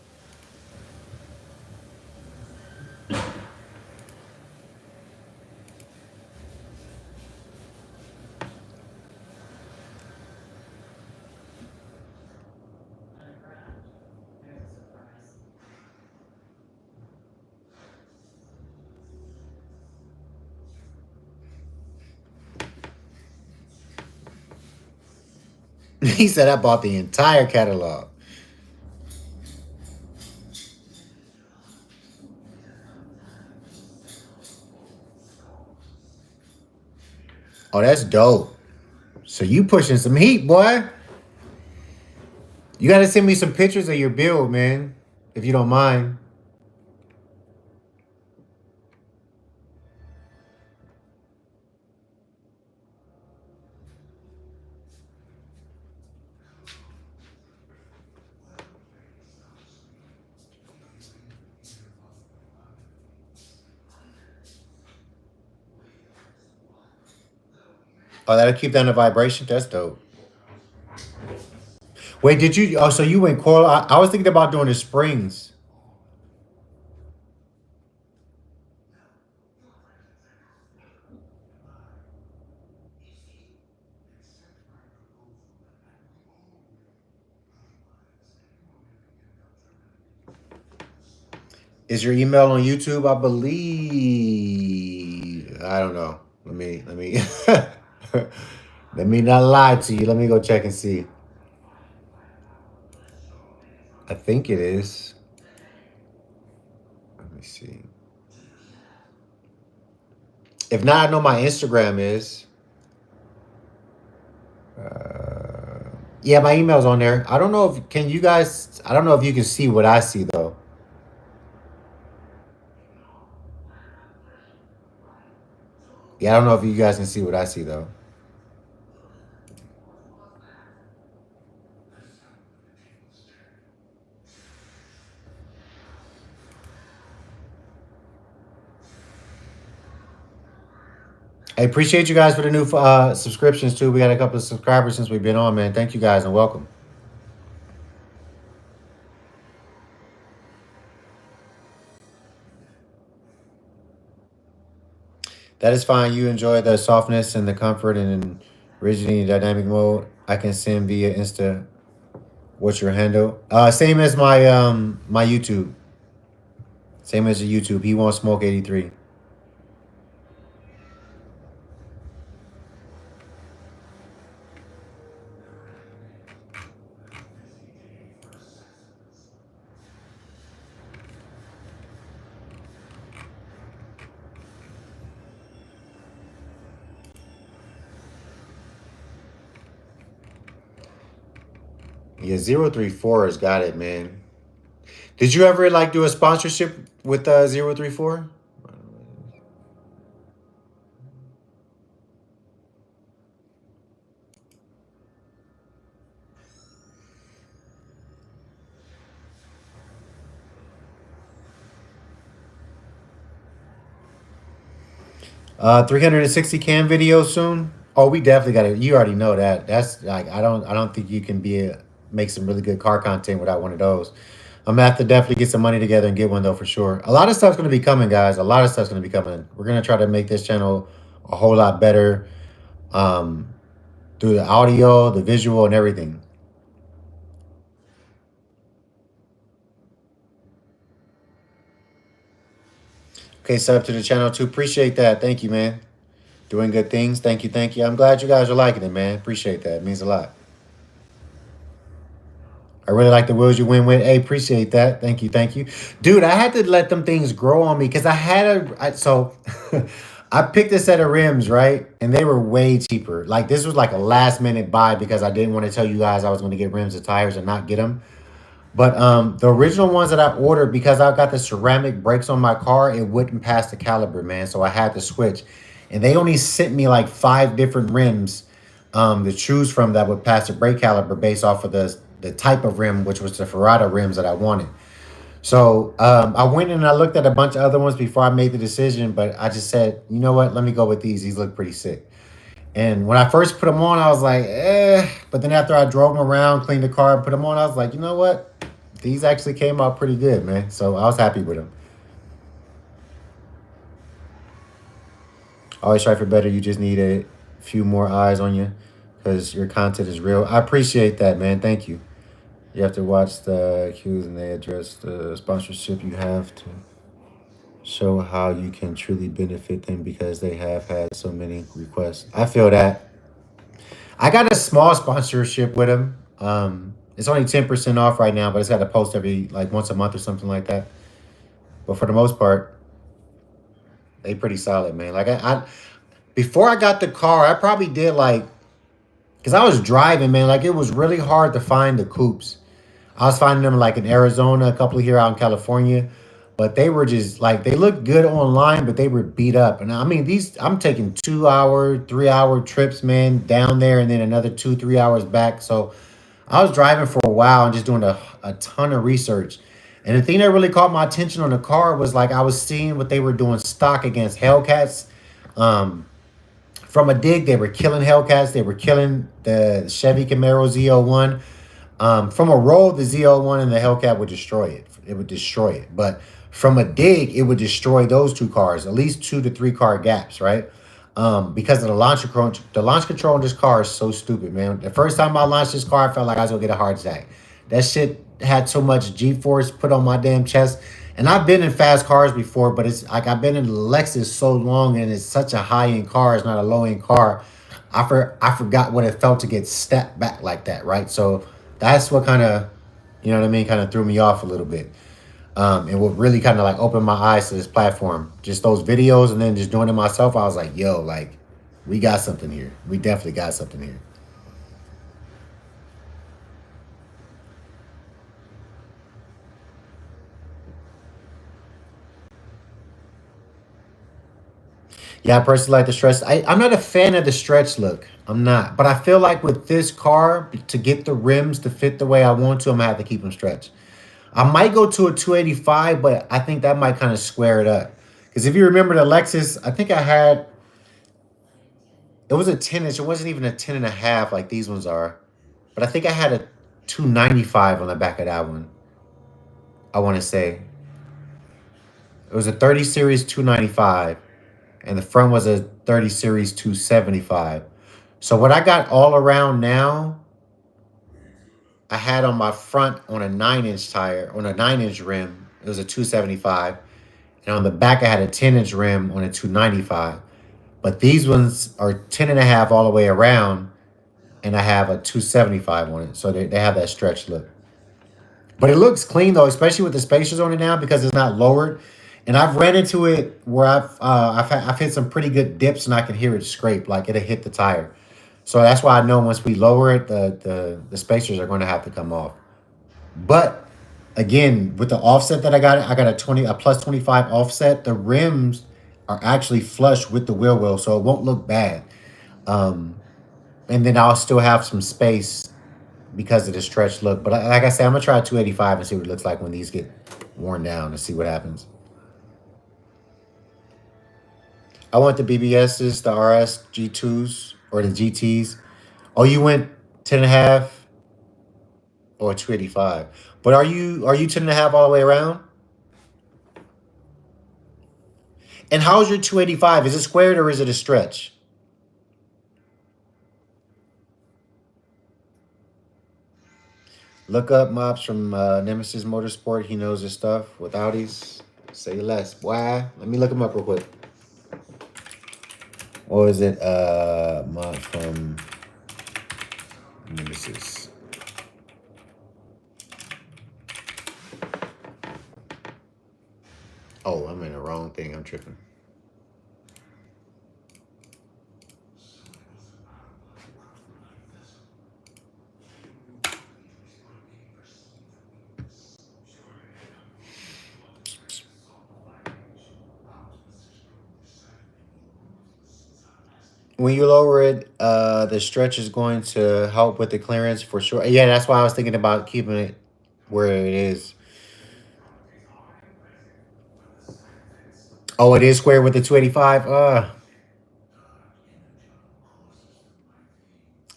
He said I bought the entire catalog. Oh, that's dope. So you pushing some heat, boy. You got to send me some pictures of your build, man, if you don't mind. Oh, that'll keep down the vibration. That's dope. Wait, did you? Oh, so you went coil? I was thinking about doing the springs. Is your email on YouTube? I believe. I don't know. Let me let me not lie to you. Let me go check and see. I think it is. Let me see. If not, I know my Instagram is. Yeah, my email's on there. I don't know if can you guys. I don't know if you can see what I see though. Yeah, I don't know if you guys can see what I see though. I appreciate you guys for the new subscriptions too. We got a couple of subscribers since we've been on, man. Thank you guys and welcome. That is fine. You enjoy the softness and the comfort and rigidity dynamic mode. I can send via Insta. What's your handle? Same as my YouTube. Same as the YouTube. He won't smoke 83. Yeah, 034 has got it, man. Did you ever like do a sponsorship with 034? 360 cam video soon. Oh, we definitely got to. You already know that. That's like I don't think you can make some really good car content without one of those. I'm gonna have to definitely get some money together and get one though for sure. A lot of stuff's gonna be coming, guys. A lot of stuff's gonna be coming. We're gonna try to make this channel a whole lot better, um, through the audio, the visual, and everything. Okay, sub to the channel too. Appreciate that. Thank you, man. Doing good things. Thank you, thank you. I'm glad you guys are liking it, man. Appreciate that. It means a lot. I really like the wheels you win with. Hey, appreciate that. Thank you, thank you, dude. I had to let them things grow on me because so I picked a set of rims, right, and they were way cheaper. Like this was like a last minute buy because I didn't want to tell you guys I was going to get rims and tires and not get them. But the original ones that I ordered, because I got the ceramic brakes on my car, it wouldn't pass the caliber, man. So I had to switch, and they only sent me like 5 different rims to choose from that would pass the brake caliber based off of the type of rim, which was the Ferrata rims that I wanted. So I went and I looked at a bunch of other ones before I made the decision, but I just said, you know what? Let me go with these. These look pretty sick. And when I first put them on, I was like, eh. But then after I drove them around, cleaned the car, and put them on, I was like, you know what? These actually came out pretty good, man. So I was happy with them. Always try for better. You just need a few more eyes on you because your content is real. I appreciate that, man. Thank you. You have to watch the cues and they address the sponsorship you have to show how you can truly benefit them because they have had so many requests. I feel that. I got a small sponsorship with them. It's only 10% off right now, but it's got to post every like once a month or something like that. But for the most part, they pretty solid, man. Like I before I got the car, I probably did like because I was driving, man. Like it was really hard to find the coupes. I was finding them like in Arizona, a couple here out in California, but they were just like they looked good online, but they were beat up. And I mean, these I'm taking 2 hour, 3 hour trips, man, down there, and then another 2, 3 hours back. So I was driving for a while and just doing a ton of research. And the thing that really caught my attention on the car was like I was seeing what they were doing stock against Hellcats. Um, from a dig, they were killing Hellcats. They were killing the Chevy Camaro Z01. From a roll, the Z01 and the Hellcat would destroy it. It would destroy it. But from a dig, it would destroy those 2 cars, at least 2 to 3 car gaps, right? Because of the launch control. The launch control on this car is so stupid, man. The first time I launched this car, I felt like I was gonna get a heart attack. That shit had so much G-force put on my damn chest. And I've been in fast cars before, but it's like I've been in Lexus so long, and it's such a high-end car. It's not a low-end car. I forgot what it felt to get stepped back like that, right? So that's what kind of, you know what I mean, kind of threw me off a little bit. And what really kind of like opened my eyes to this platform, just those videos, and then just doing it myself. I was like, yo, like, we got something here. We definitely got something here. Yeah, I personally like the stretch. I'm not a fan of the stretch look. I'm not. But I feel like with this car, to get the rims to fit the way I want to, I'm going to have to keep them stretched. I might go to a 285, but I think that might kind of square it up. Because if you remember the Lexus, I think I had, it was a 10 inch. It wasn't even a 10 and a half like these ones are. But I think I had a 295 on the back of that one. I want to say. It was a 30 Series 295. And the front was a 30 Series 275. So what I got all around now, I had on my front on a 9-inch tire, on a 9-inch rim, it was a 275. And on the back, I had a 10-inch rim on a 295. But these ones are 10 and a half all the way around, and I have a 275 on it. So they have that stretch look. But it looks clean though, especially with the spacers on it now because it's not lowered. And I've ran into it where I've hit some pretty good dips and I can hear it scrape, like it'll hit the tire. So that's why I know once we lower it, the spacers are going to have to come off. But again, with the offset that I got a plus 25 offset. The rims are actually flush with the wheel well, so it won't look bad. Um, and then I'll still have some space because of the stretch look. But like I said, I'm gonna try 285 and see what it looks like when these get worn down and see what happens. I want the BBSs, the RS G2s, or the GTs. Oh, you went 10.5 or 285. But are you 10.5 all the way around? And how's your 285? Is it squared or is it a stretch? Look up Mops from Nemesis Motorsport. He knows his stuff with Audis. Say less. Why? Let me look him up real quick. Or is it Mop from Nemesis? Oh, I'm in the wrong thing. I'm tripping. When you lower it, the stretch is going to help with the clearance for sure. Yeah, that's why I was thinking about keeping it where it is. Oh, it is square with the 285.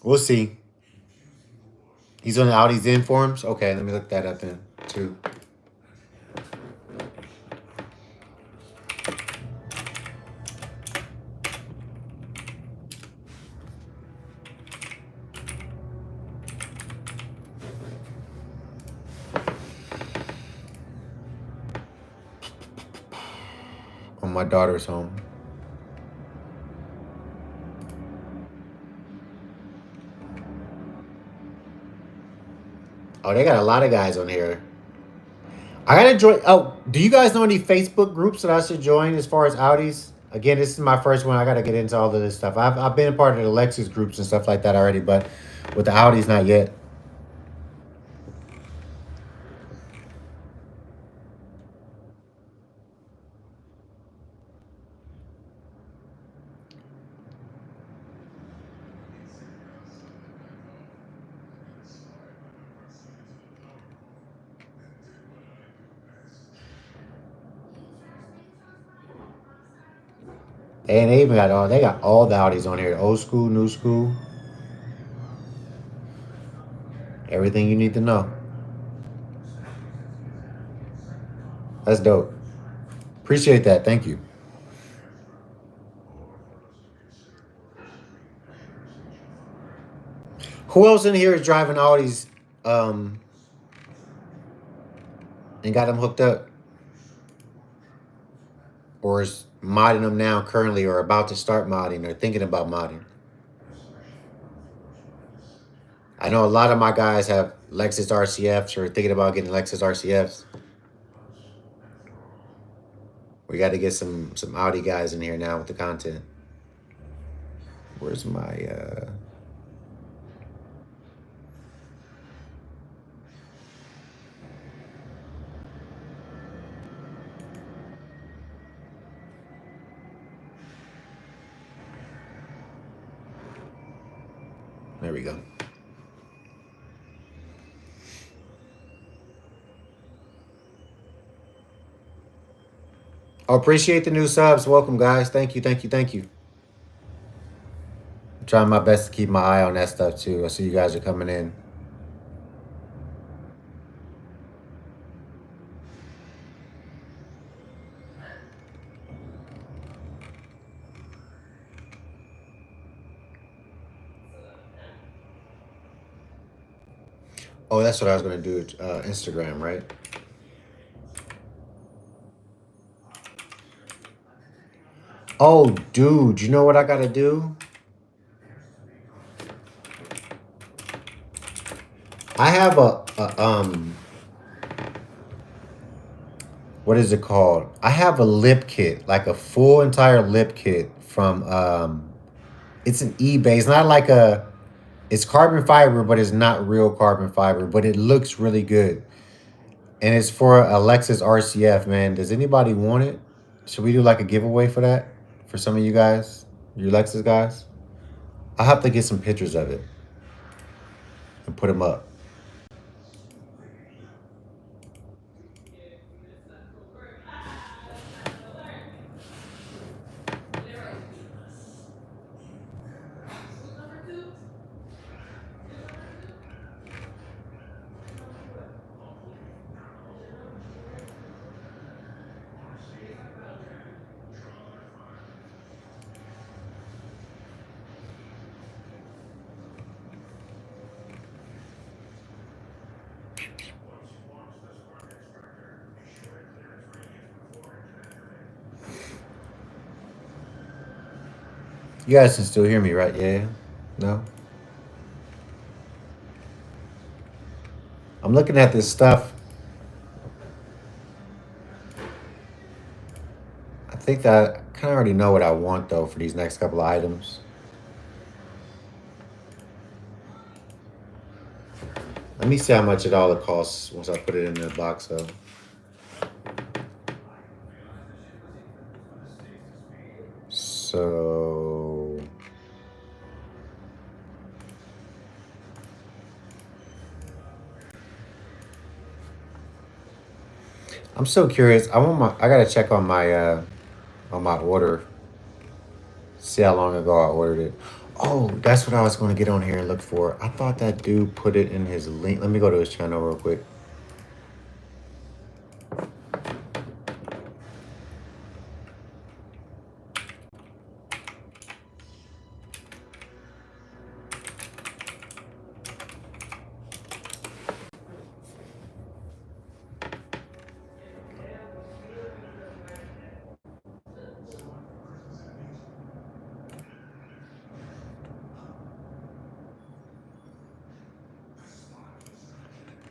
We'll see. He's on the Audi's in forums. Okay, let me look that up then too. On my daughter's home. Oh, they got a lot of guys on here. I gotta join. Oh, do you guys know any Facebook groups that I should join as far as Audis? Again, this is my first one. I gotta get into all of this stuff. I've been a part of the Lexus groups and stuff like that already, but with the Audis, not yet. And they even got all the Audis on here. The old school, new school. Everything you need to know. That's dope. Appreciate that. Thank you. Who else in here is driving Audis and got them hooked up? Or is modding them now currently or about to start modding or thinking about modding? I know a lot of my guys have Lexus RCFs or thinking about getting Lexus RCFs. We got to get some Audi guys in here now with the content. Where's my there we go. I appreciate the new subs. Welcome, guys. Thank you, thank you, thank you. I'm trying my best to keep my eye on that stuff, too. I see you guys are coming in. Oh, that's what I was going to do. Instagram, right? Oh, dude, you know what I got to do? I have what is it called? I have a lip kit, like a full entire lip kit from it's an eBay. It's not like it's carbon fiber, but it's not real carbon fiber, but it looks really good. And it's for a Lexus RCF, man. Does anybody want it? Should we do like a giveaway for that? For some of you guys? You Lexus guys? I'll have to get some pictures of it and put them up. You guys can still hear me, right? Yeah. No. I'm looking at this stuff. I think that I kind of already know what I want though for these next couple of items. Let me see how much it all costs once I put it in the box though. So I'm so curious. I gotta check on my order. See how long ago I ordered it. Oh, that's what I was gonna get on here and look for. I thought that dude put it in his link. Let me go to his channel real quick.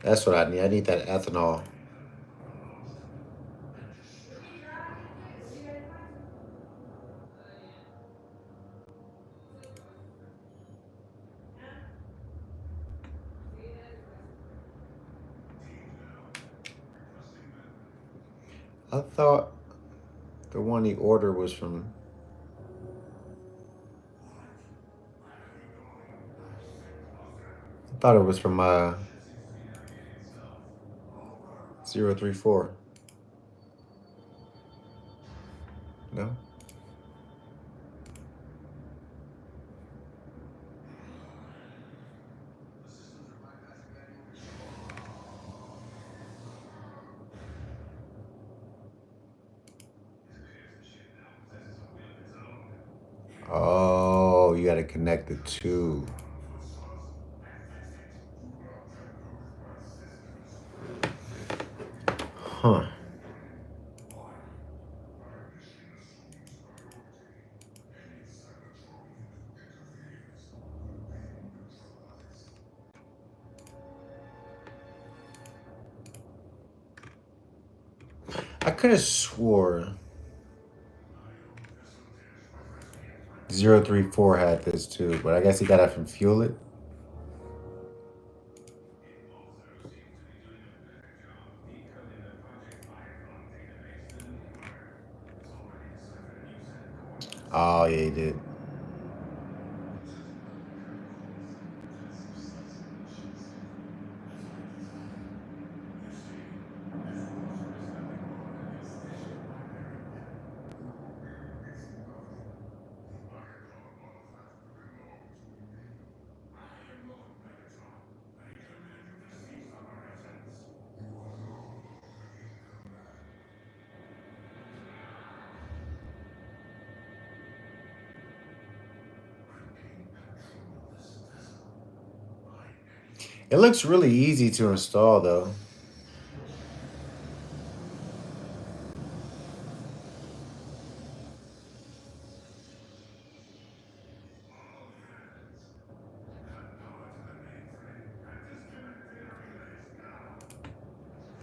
That's what I need. I need that ethanol. I thought the one he ordered was from. I thought it was from 034. No. Oh, you got to connect the two. Huh. I could have swore 034 had this too, but I guess he got it from Fuel It. Oh, yeah, he did. It looks really easy to install though.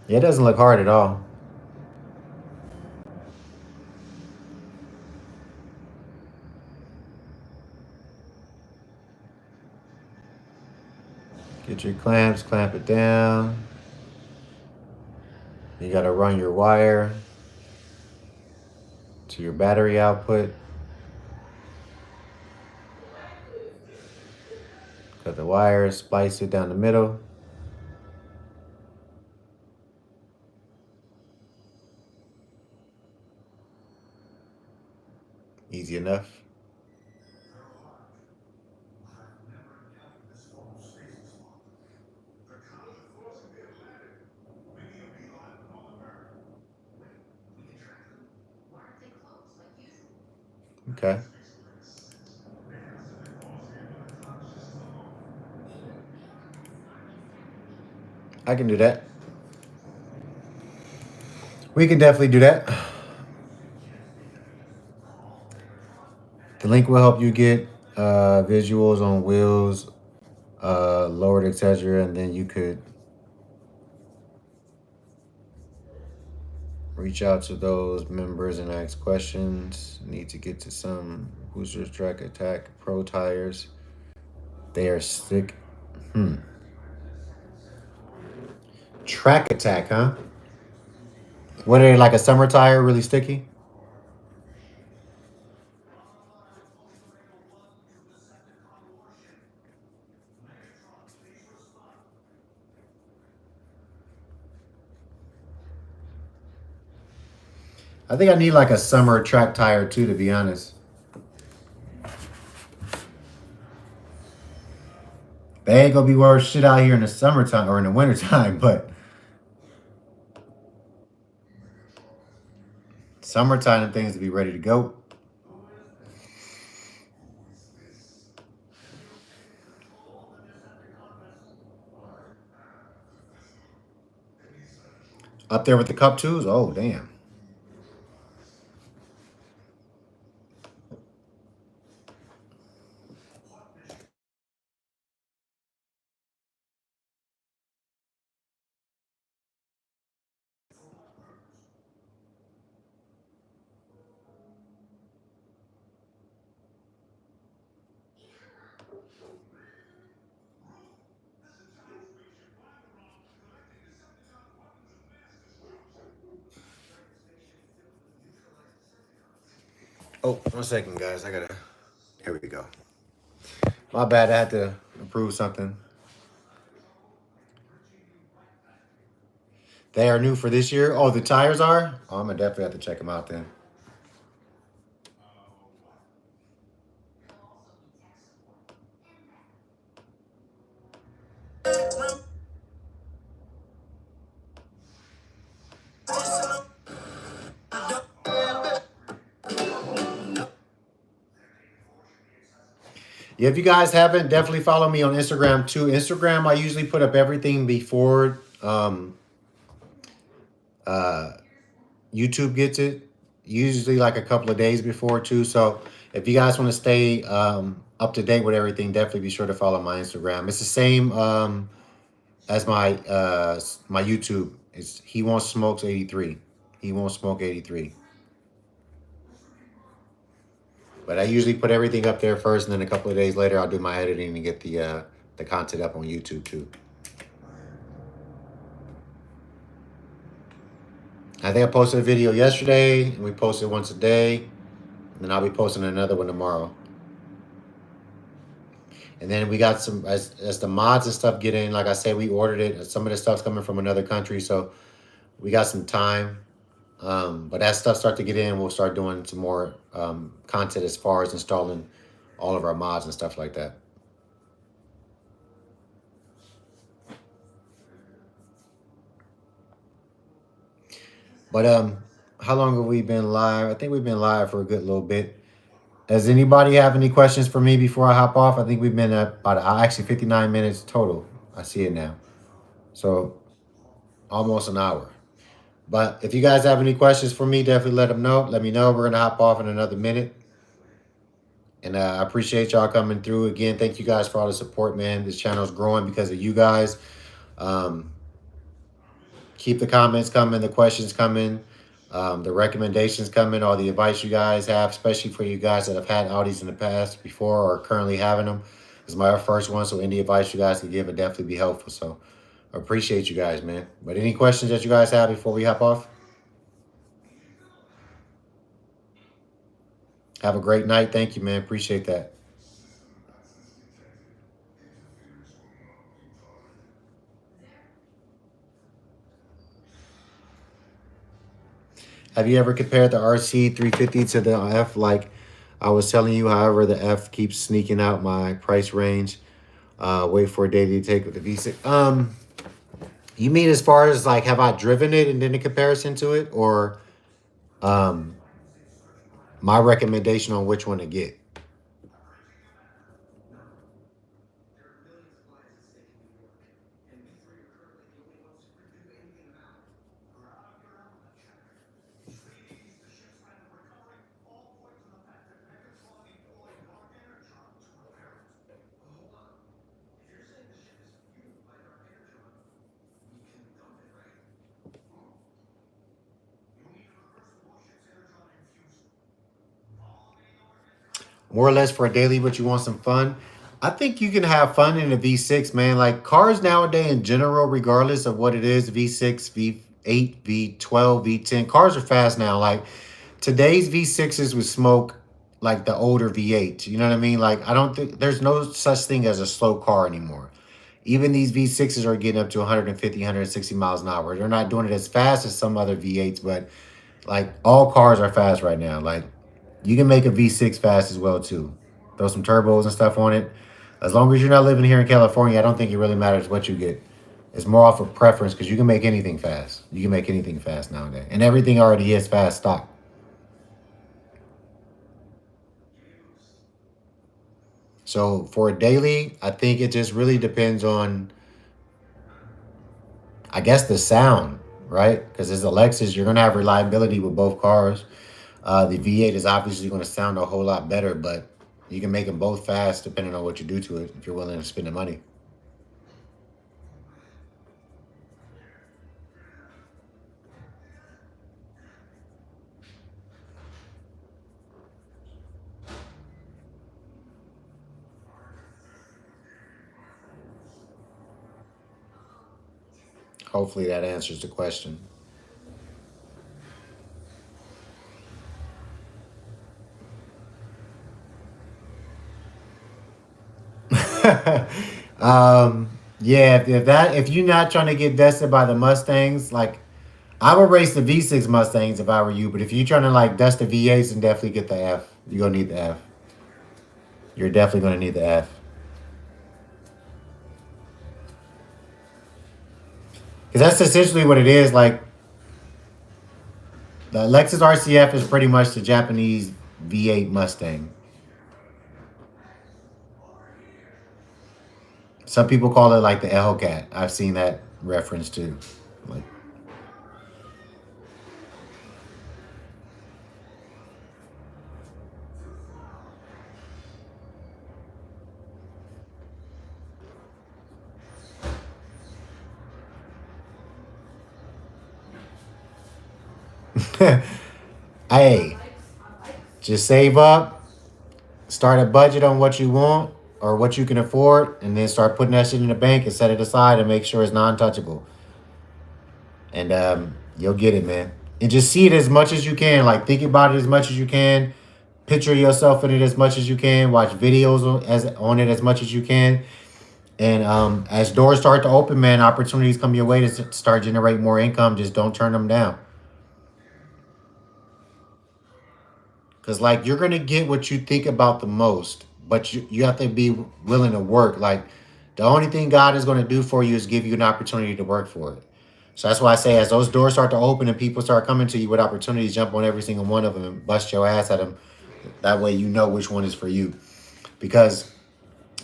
Yeah, it doesn't look hard at all. Get your clamps, clamp it down. You got to run your wire to your battery output. Cut the wire, splice it down the middle. Easy enough. Okay. I can do that. We can definitely do that. The link will help you get visuals on wheels, lowered, etc. And then you could reach out to those members and ask questions. Need to get to some Hoosiers Track Attack Pro tires. They are sick. Track Attack, huh? What are they, like a summer tire, really sticky? I think I need like a summer track tire too, to be honest. They ain't gonna be worth shit out here in the summertime or in the wintertime, but summertime things to be ready to go. Up there with the Cup twos? Oh, damn. Oh, 1 second, guys. I gotta. Here we go. My bad. I had to approve something. They are new for this year. Oh, the tires are? Oh, I'm gonna definitely have to check them out then. Yeah, if you guys haven't, definitely follow me on Instagram too. Instagram, I usually put up everything before uh, YouTube gets it. Usually like a couple of days before too. So if you guys want to stay up to date with everything, definitely be sure to follow my Instagram. It's the same as my YouTube. It's He Won't Smokes 83. He Won't Smoke 83. But I usually put everything up there first, and then a couple of days later, I'll do my editing and get the content up on YouTube too. I think I posted a video yesterday, and we posted once a day, and then I'll be posting another one tomorrow. And then we got some as the mods and stuff get in. Like I said, we ordered it. Some of the stuff's coming from another country, so we got some time. But as stuff start to get in, we'll start doing some more content as far as installing all of our mods and stuff like that. But how long have we been live? I think we've been live for a good little bit. Does anybody have any questions for me before I hop off? I think we've been at about actually 59 minutes total. I see it now. So almost an hour. But if you guys have any questions for me, definitely let them know. Let me know. We're gonna hop off in another minute. And I appreciate y'all coming through again. Thank you guys for all the support, man. This channel's growing because of you guys. Um, keep the comments coming, the questions coming, the recommendations coming, all the advice you guys have, especially for you guys that have had Audis in the past before or currently having them. This is my first one, so any advice you guys can give would definitely be helpful. So I appreciate you guys, man. But any questions that you guys have before we hop off? Have a great night. Thank you, man. Appreciate that. Have you ever compared the RC 350 to the F like I was telling you? However, the F keeps sneaking out my price range. Wait for a day to take with the V6. You mean as far as like have I driven it and then a comparison to it, or um my recommendation on which one to get? more or less for a daily, but you want some fun, I think you can have fun in a V6, man. Like cars nowadays in general, regardless of what it is, V6, V8, V12, V10, cars are fast now. Like today's V6s would smoke like the older V8s. You know what I mean? Like I don't think there's no such thing as a slow car anymore. Even these V6s are getting up to 150, 160 miles an hour. They're not doing it as fast as some other V8s, but like all cars are fast right now. Like you can make a V6 fast as well too. Throw some turbos and stuff on it. As long as you're not living here in California, I don't think it really matters what you get. It's more off of preference because you can make anything fast. You can make anything fast nowadays. And everything already is fast stock. So for a daily, I think it just really depends on, I guess, the sound, right? Because as a Lexus, you're going to have reliability with both cars. The V8 is obviously going to sound a whole lot better, but you can make them both fast depending on what you do to it if you're willing to spend the money. Hopefully that answers the question. Yeah, if you're not trying to get vested by the Mustangs, like I would race the V6 Mustangs if I were you. But if you're trying to like dust the V8s, then definitely get the F. You're gonna need the F. You're definitely gonna need the F. Because that's essentially what it is. Like the Lexus RCF is pretty much the Japanese V8 Mustang. Some people call it like the Hellcat. I've seen that reference too. Like, hey, just save up, start a budget on what you want or what you can afford, and then start putting that shit in the bank and set it aside and make sure it's non-touchable. And you'll get it, man. And just see it as much as you can. Like think about it as much as you can. Picture yourself in it as much as you can. Watch videos on it as much as you can. And as doors start to open, man, opportunities come your way to start generating more income. Just don't turn them down. Because, like, you're going to get what you think about the most, but you have to be willing to work. Like, the only thing God is going to do for you is give you an opportunity to work for it. So that's why I say as those doors start to open and people start coming to you with opportunities, jump on every single one of them and bust your ass at them. That way you know which one is for you. Because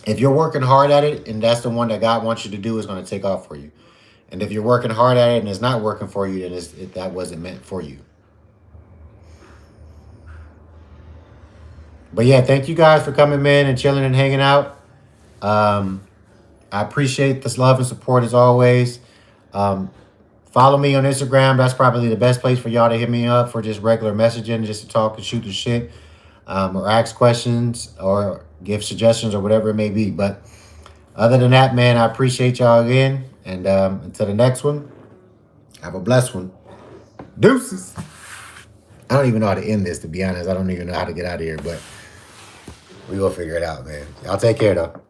if you're working hard at it and that's the one that God wants you to do, is going to take off for you. And if you're working hard at it and it's not working for you, then that wasn't meant for you. But yeah, thank you guys for coming, man, and chilling and hanging out. I appreciate this love and support as always. Follow me on Instagram. That's probably the best place for y'all to hit me up for just regular messaging, just to talk and shoot the shit, or ask questions or give suggestions or whatever it may be. But other than that, man, I appreciate y'all again. And until the next one, have a blessed one. Deuces. I don't even know how to end this, to be honest. I don't even know how to get out of here, but we will figure it out, man. Y'all take care, though.